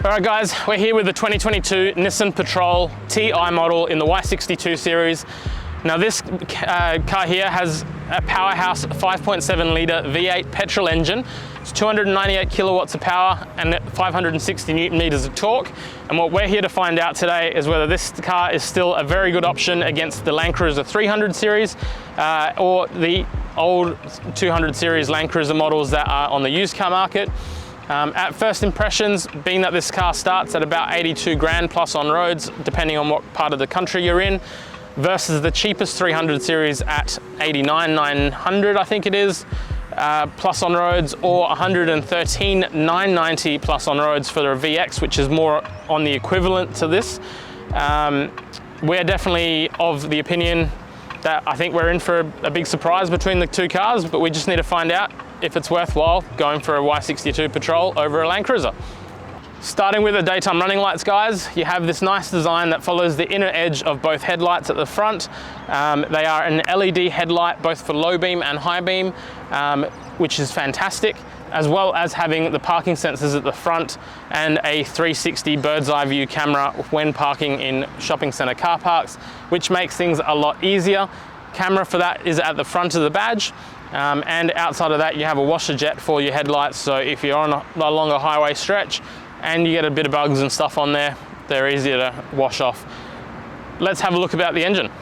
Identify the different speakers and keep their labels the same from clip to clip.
Speaker 1: All right guys, we're here with the 2022 Nissan Patrol Ti model in the Y62 series. Now this car here has a powerhouse 5.7 litre V8 petrol engine. It's 298 kilowatts of power and 560 Newton meters of torque. And what we're here to find out today is whether this car is still a very good option against the Land Cruiser 300 series or the old 200 series Land Cruiser models that are on the used car market. At first impressions, being that this car starts at about 82 grand plus on roads, depending on what part of the country you're in, versus the cheapest 300 series at 89,900, I think it is, plus on roads, or 113,990 plus on roads for the VX, which is more on the equivalent to this. We're definitely of the opinion that I think we're in for a big surprise between the two cars, but we just need to find out if it's worthwhile going for a Y62 Patrol over a Land Cruiser. Starting with the daytime running lights, guys, you have this nice design that follows the inner edge of both headlights at the front. They are an LED headlight both for low beam and high beam, which is fantastic, as well as having the parking sensors at the front and a 360 bird's eye view camera when parking in shopping center car parks, which makes things a lot easier. Camera for that is at the front of the badge. And outside of that, you have a washer jet for your headlights. So if you're on a longer highway stretch and you get a bit of bugs and stuff on there, they're easier to wash off. Let's have a look about the engine.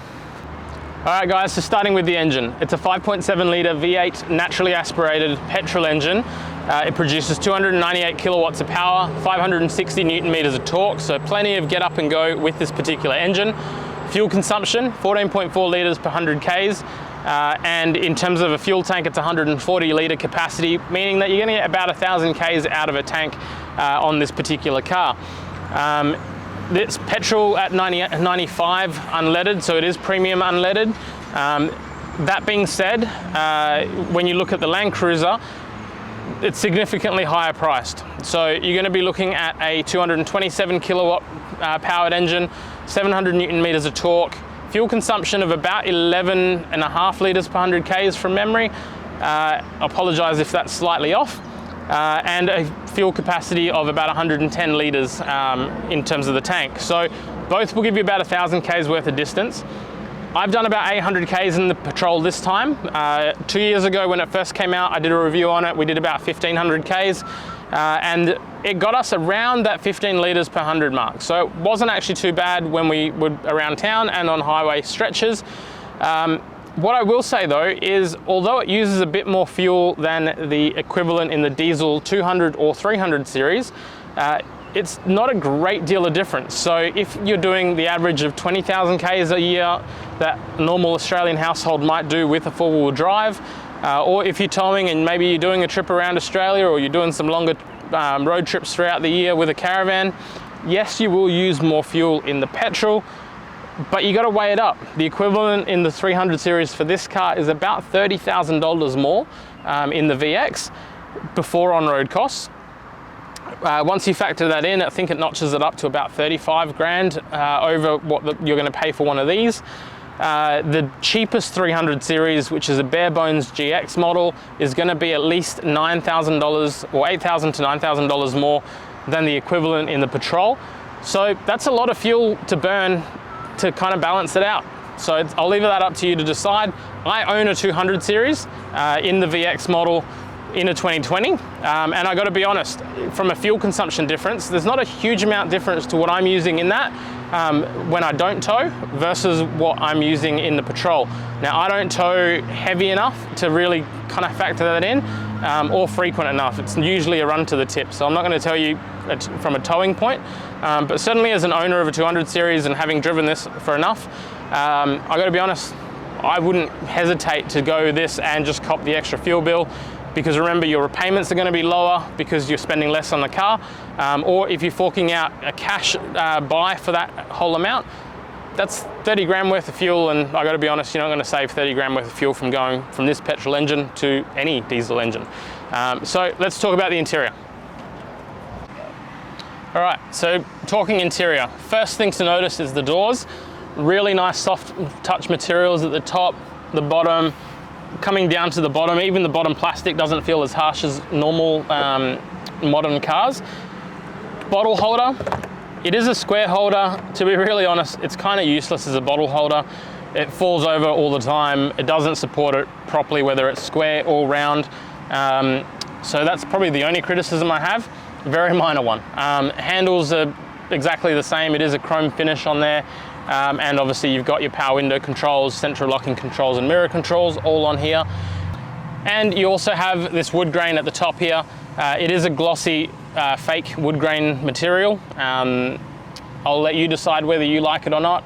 Speaker 1: All right guys, so starting with the engine. It's a 5.7 litre V8 naturally aspirated petrol engine. It produces 298 kilowatts of power, 560 Newton meters of torque, so plenty of get up and go with this particular engine. Fuel consumption, 14.4 litres per 100 Ks. And in terms of a fuel tank, it's 140 litre capacity, meaning that you're going to get about 1,000 Ks out of a tank on this particular car. It's petrol at 95 unleaded, so it is premium unleaded. That being said, when you look at the Land Cruiser, it's significantly higher priced. So you're going to be looking at a 227 kilowatt powered engine, 700 Newton meters of torque, fuel consumption of about 11.5 litres per 100 Ks from memory. Apologise if that's slightly off. And a fuel capacity of about 110 litres in terms of the tank. So both will give you about 1,000 Ks worth of distance. I've done about 800 Ks in the Patrol this time. 2 years ago when it first came out, I did a review on it. We did about 1,500 Ks. And it got us around that 15 litres per 100 mark. So it wasn't actually too bad when we were around town and on highway stretches. What I will say though is, although it uses a bit more fuel than the equivalent in the diesel 200 or 300 series, it's not a great deal of difference. So if you're doing the average of 20,000 Ks a year that a normal Australian household might do with a four-wheel drive, or if you're towing and maybe you're doing a trip around Australia or you're doing some longer road trips throughout the year with a caravan, yes, you will use more fuel in the petrol, but you got to weigh it up. The equivalent in the 300 series for this car is about $30,000 more in the VX before on-road costs. Once you factor that in, I think it notches it up to about 35 grand over what you're going to pay for one of these. The cheapest 300 series, which is a bare bones GX model, is going to be at least $9,000 or $8,000 to $9,000 more than the equivalent in the Patrol. So that's a lot of fuel to burn to kind of balance it out. So I'll leave that up to you to decide. I own a 200 series in the VX model in a 2020, and I got to be honest, from a fuel consumption difference, there's not a huge amount difference to what I'm using in that when I don't tow versus what I'm using in the Patrol. Now I don't tow heavy enough to really kind of factor that in, or frequent enough. It's usually a run to the tip, so I'm not going to tell you from a towing point, but certainly as an owner of a 200 series and having driven this for enough, I got to be honest, I wouldn't hesitate to go this and just cop the extra fuel bill. Because remember, your repayments are going to be lower because you're spending less on the car, or if you're forking out a cash buy for that whole amount, that's 30 grand worth of fuel, and I got to be honest, you're not going to save 30 grand worth of fuel from going from this petrol engine to any diesel engine. So let's talk about the interior. All right, so talking interior, first thing to notice is the doors. Really nice soft touch materials at the top, the bottom. Coming down to the bottom, even the bottom plastic doesn't feel as harsh as normal modern cars. bottle holder, it is a square holder. To be really honest, it's kind of useless as a bottle holder. It falls over all the time. It doesn't support it properly, whether it's square or round. So that's probably the only criticism I have. Very minor one. Handles are exactly the same. It is a chrome finish on there. And obviously you've got your power window controls, central locking controls and mirror controls all on here. And you also have this wood grain at the top here. It is a glossy fake wood grain material. I'll let you decide whether you like it or not.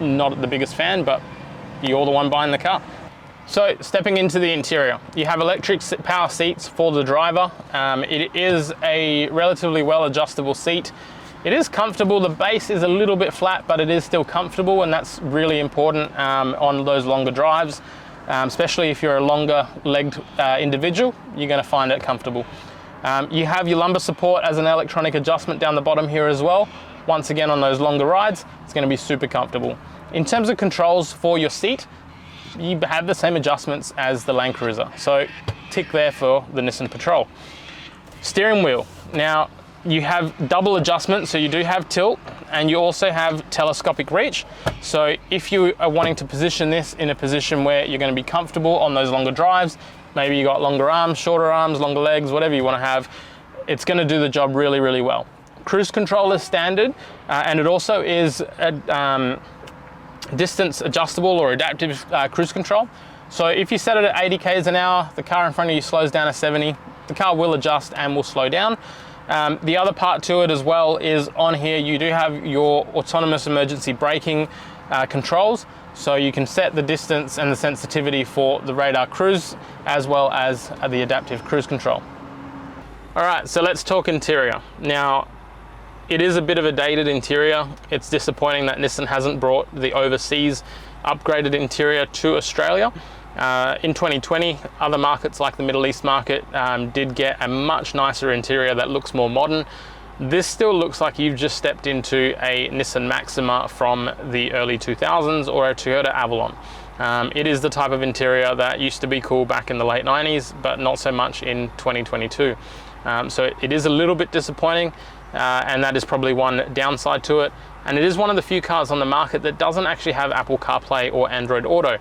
Speaker 1: Not the biggest fan, but you're the one buying the car. So stepping into the interior, you have electric power seats for the driver. It is a relatively well adjustable seat. It is comfortable. The base is a little bit flat, but it is still comfortable, and that's really important on those longer drives, especially if you're a longer legged individual, you're going to find it comfortable. You have your lumbar support as an electronic adjustment down the bottom here as well. Once again, on those longer rides, it's going to be super comfortable. In terms of controls for your seat, you have the same adjustments as the Land Cruiser. So tick there for the Nissan Patrol. Steering wheel. Now, you have double adjustment, so you do have tilt, and you also have telescopic reach. So if you are wanting to position this in a position where you're going to be comfortable on those longer drives, maybe you got longer arms, shorter arms, longer legs, whatever you want to have, it's going to do the job really, really well. Cruise control is standard, and it also is a distance adjustable or adaptive cruise control. So if you set it at 80 k's an hour, the car in front of you slows down to 70, the car will adjust and will slow down. The other part to it as well is on here you do have your autonomous emergency braking controls, so you can set the distance and the sensitivity for the radar cruise as well as the adaptive cruise control. All right, so let's talk interior. Now, it is a bit of a dated interior. It's disappointing that Nissan hasn't brought the overseas upgraded interior to Australia. In 2020, other markets like the Middle East market did get a much nicer interior that looks more modern. This still looks like you've just stepped into a Nissan Maxima from the early 2000s or a Toyota Avalon. It is the type of interior that used to be cool back in the late 90s, but not so much in 2022. So it is a little bit disappointing, and that is probably one downside to it. And it is one of the few cars on the market that doesn't actually have Apple CarPlay or Android Auto.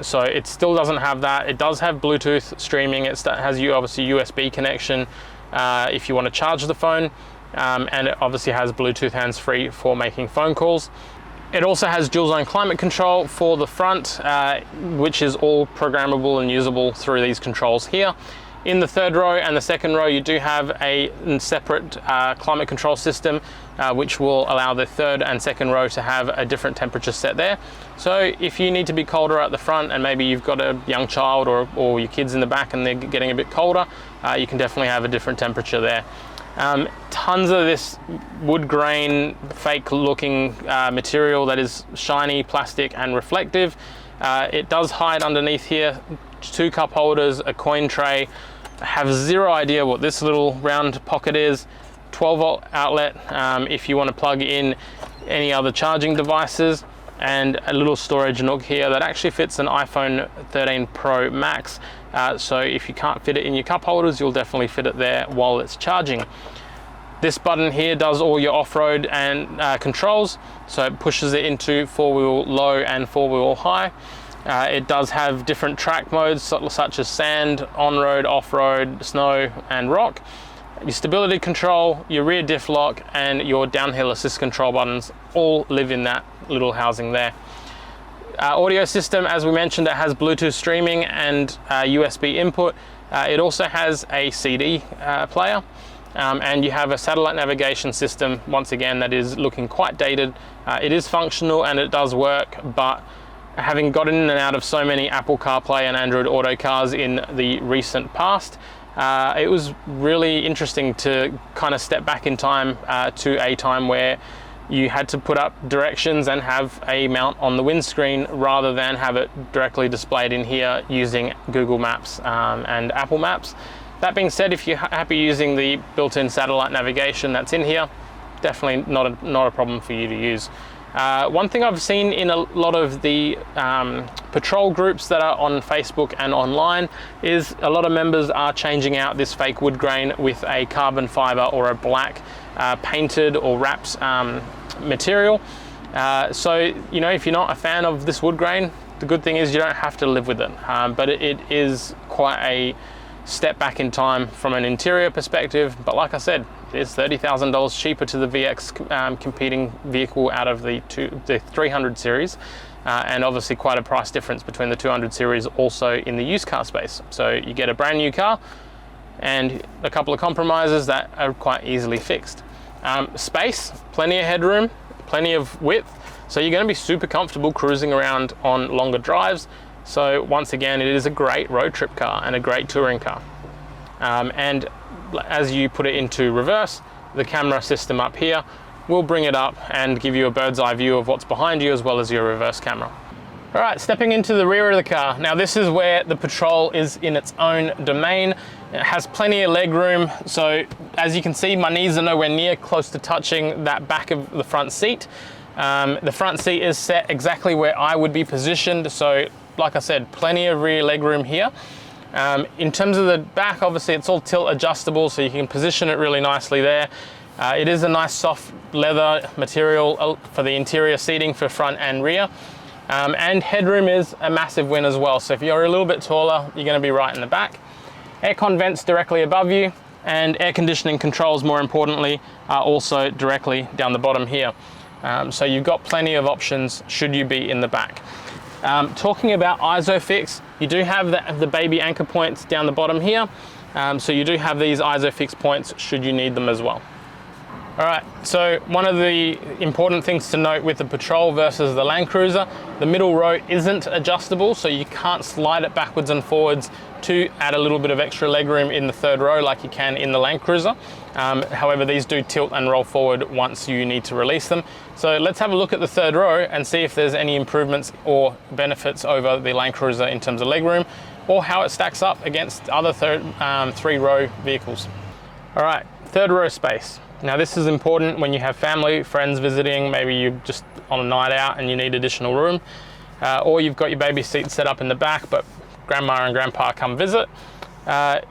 Speaker 1: So it still doesn't have that. It does have Bluetooth streaming. It has obviously USB connection if you want to charge the phone, and it obviously has Bluetooth hands-free for making phone calls. It also has dual zone climate control for the front, which is all programmable and usable through these controls here. In the third row and the second row, you do have a separate climate control system, which will allow the third and second row to have a different temperature set there. So if you need to be colder at the front and maybe you've got a young child or your kids in the back and they're getting a bit colder, you can definitely have a different temperature there. Tons of this wood grain, fake looking material that is shiny, plastic and reflective. It does hide underneath here 2 cup holders, a coin tray. I have zero idea what this little round pocket is. 12-volt outlet if you want to plug in any other charging devices, and a little storage nook here that actually fits an iPhone 13 Pro Max. So if you can't fit it in your cup holders, you'll definitely fit it there while it's charging. This button here does all your off-road and controls, so it pushes it into 4-wheel low and 4-wheel high. It does have different track modes such as sand, on-road, off-road, snow and rock. Your stability control, your rear diff lock and your downhill assist control buttons all live in that little housing there. Audio system, as we mentioned, it has Bluetooth streaming and USB input. It also has a CD player, and you have a satellite navigation system, once again, that is looking quite dated. It is functional and it does work, but having gotten in and out of so many Apple CarPlay and Android Auto cars in the recent past, it was really interesting to kind of step back in time to a time where you had to put up directions and have a mount on the windscreen rather than have it directly displayed in here using Google Maps and Apple Maps. That being said, if you're happy using the built-in satellite navigation that's in here, definitely not a problem for you to use. One thing I've seen in a lot of the patrol groups that are on Facebook and online is a lot of members are changing out this fake wood grain with a carbon fiber or a black painted or wrapped material. So, you know, if you're not a fan of this wood grain, the good thing is you don't have to live with it, but it is quite a step back in time from an interior perspective. But like I said, it is $30,000 cheaper to the VX competing vehicle out of the 300 series, and obviously quite a price difference between the 200 series also in the used car space. So you get a brand new car and a couple of compromises that are quite easily fixed. Space, plenty of headroom, plenty of width, so you're going to be super comfortable cruising around on longer drives. So once again, it is a great road trip car and a great touring car. And as you put it into reverse, the camera system up here will bring it up and give you a bird's eye view of what's behind you as well as your reverse camera. All right, stepping into the rear of the car. Now this is where the Patrol is in its own domain. It has plenty of leg room. So as you can see, my knees are nowhere near close to touching that back of the front seat. The front seat is set exactly where I would be positioned. So like I said, plenty of rear leg room here. In terms of the back, obviously it's all tilt adjustable, so you can position it really nicely there. It is a nice soft leather material for the interior seating for front and rear. And headroom is a massive win as well. So if you're a little bit taller, you're going to be right in the back. Aircon vents directly above you, and air conditioning controls, more importantly, are also directly down the bottom here. So you've got plenty of options should you be in the back. Talking about ISOFIX, you do have the baby anchor points down the bottom here. So you do have these ISOFIX points should you need them as well. All right, so one of the important things to note with the Patrol versus the Land Cruiser, the middle row isn't adjustable, so you can't slide it backwards and forwards to add a little bit of extra legroom in the third row like you can in the Land Cruiser. However, these do tilt and roll forward once you need to release them. So let's have a look at the third row and see if there's any improvements or benefits over the Land Cruiser in terms of legroom, or how it stacks up against other three-row vehicles. All right, third row space. Now this is important when you have family, friends visiting, maybe you're just on a night out and you need additional room, or you've got your baby seat set up in the back, but grandma and grandpa come visit.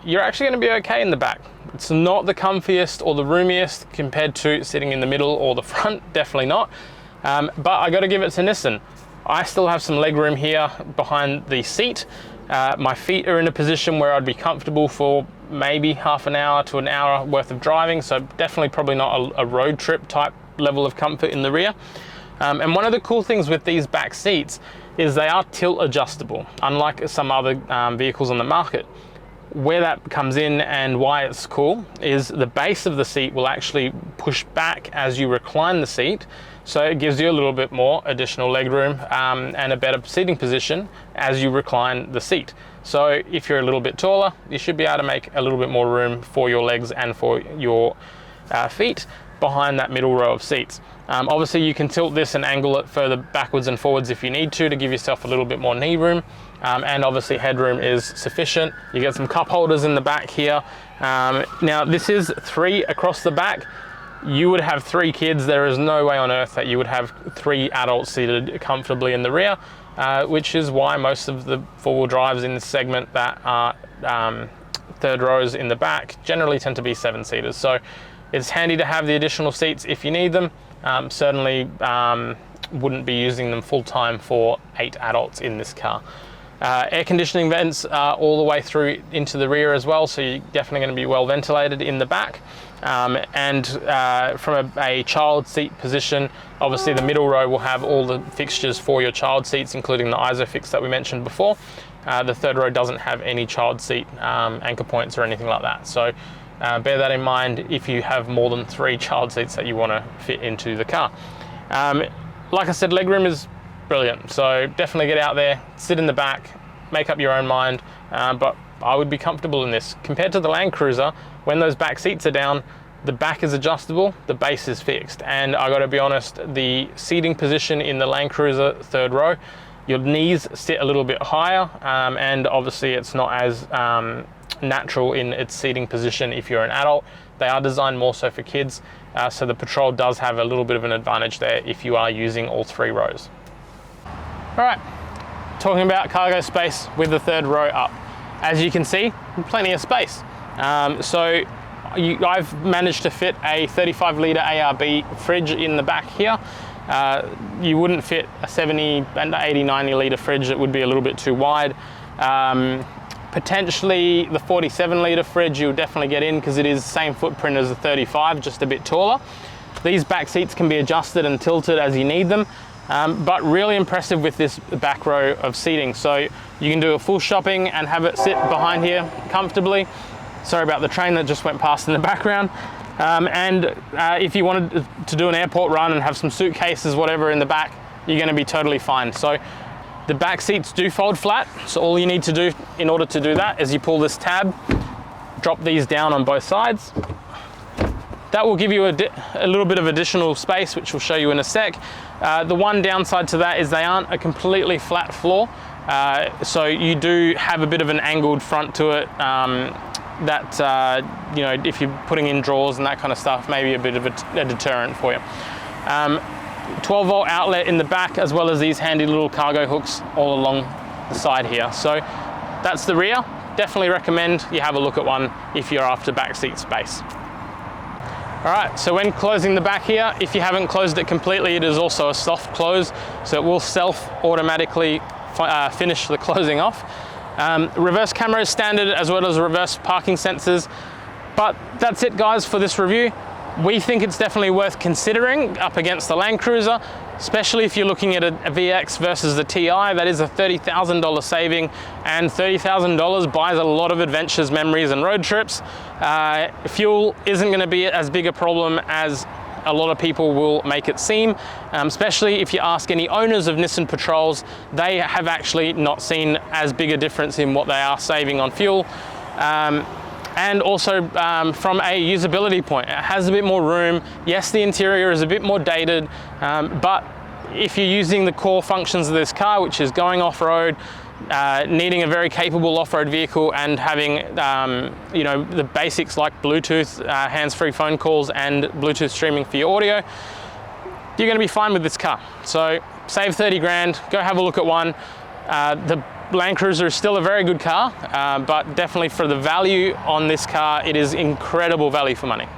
Speaker 1: You're actually going to be okay in the back. It's not the comfiest or the roomiest compared to sitting in the middle or the front, definitely not. But I got to give it to Nissan. I still have some leg room here behind the seat. My feet are in a position where I'd be comfortable for maybe half an hour to an hour worth of driving, so definitely probably not a road trip type level of comfort in the rear. And one of the cool things with these back seats is they are tilt adjustable, unlike some other vehicles on the market. Where that comes in and why it's cool is the base of the seat will actually push back as you recline the seat, so it gives you a little bit more additional legroom and a better seating position as you recline the seat. So if you're a little bit taller, you should be able to make a little bit more room for your legs and for your feet behind that middle row of seats. Obviously you can tilt this and angle it further backwards and forwards if you need to give yourself a little bit more knee room. And obviously headroom is sufficient. You get some cup holders in the back here. Now this is 3 across the back. You would have 3 kids. There is no way on earth that you would have 3 adults seated comfortably in the rear, which is why most of the four-wheel drives in this segment that are third rows in the back generally tend to be 7-seaters. So it's handy to have the additional seats if you need them. Certainly wouldn't be using them full time for 8 adults in this car. Air conditioning vents are all the way through into the rear as well, so you're definitely going to be well ventilated in the back. And from a child seat position, obviously the middle row will have all the fixtures for your child seats, including the ISOFIX that we mentioned before. The third row doesn't have any child seat anchor points or anything like that. So bear that in mind if you have more than 3 child seats that you want to fit into the car. Like I said, legroom is brilliant, so definitely get out there, sit in the back, make up your own mind, but I would be comfortable in this. Compared to the Land Cruiser, when those back seats are down, the back is adjustable, the base is fixed, and I gotta be honest, the seating position in the Land Cruiser third row, your knees sit a little bit higher, and obviously it's not as natural in its seating position if you're an adult. They are designed more so for kids, so the Patrol does have a little bit of an advantage there if you are using all 3 rows. All right, talking about cargo space with the 3rd row up. As you can see, plenty of space. I've managed to fit a 35 litre ARB fridge in the back here. You wouldn't fit a 70 and 80, 90 litre fridge. It would be a little bit too wide. Potentially the 47 litre fridge you'll definitely get in because it is the same footprint as the 35, just a bit taller. These back seats can be adjusted and tilted as you need them. But really impressive with this back row of seating. So you can do a full shopping and have it sit behind here comfortably. Sorry about the train that just went past in the background. If you wanted to do an airport run and have some suitcases, whatever in the back, you're going to be totally fine. So the back seats do fold flat. So all you need to do in order to do that is you pull this tab, drop these down on both sides. That will give you a little bit of additional space, which we'll show you in a sec. The one downside to that is they aren't a completely flat floor. So you do have a bit of an angled front to it. You know, if you're putting in drawers and that kind of stuff, maybe a bit of a deterrent for you. 12 volt outlet in the back, as well as these handy little cargo hooks all along the side here. So that's the rear. Definitely recommend you have a look at one if you're after back seat space. All right, so when closing the back here, if you haven't closed it completely, it is also a soft close, so it will self-automatically finish the closing off. Reverse camera is standard, as well as reverse parking sensors. But that's it, guys, for this review. We think it's definitely worth considering up against the Land Cruiser, especially if you're looking at a VX versus the Ti. That is a $30,000 saving, and $30,000 buys a lot of adventures, memories, and road trips. Fuel isn't going to be as big a problem as a lot of people will make it seem, especially if you ask any owners of Nissan Patrols. They have actually not seen as big a difference in what they are saving on fuel. And also from a usability point, it has a bit more room. Yes, the interior is a bit more dated, but if you're using the core functions of this car, which is going off-road, needing a very capable off-road vehicle, and having you know, the basics like Bluetooth, hands-free phone calls, and Bluetooth streaming for your audio, you're going to be fine with this car. So save 30 grand, go have a look at one. The Land Cruiser is still a very good car, but definitely for the value on this car, it is incredible value for money.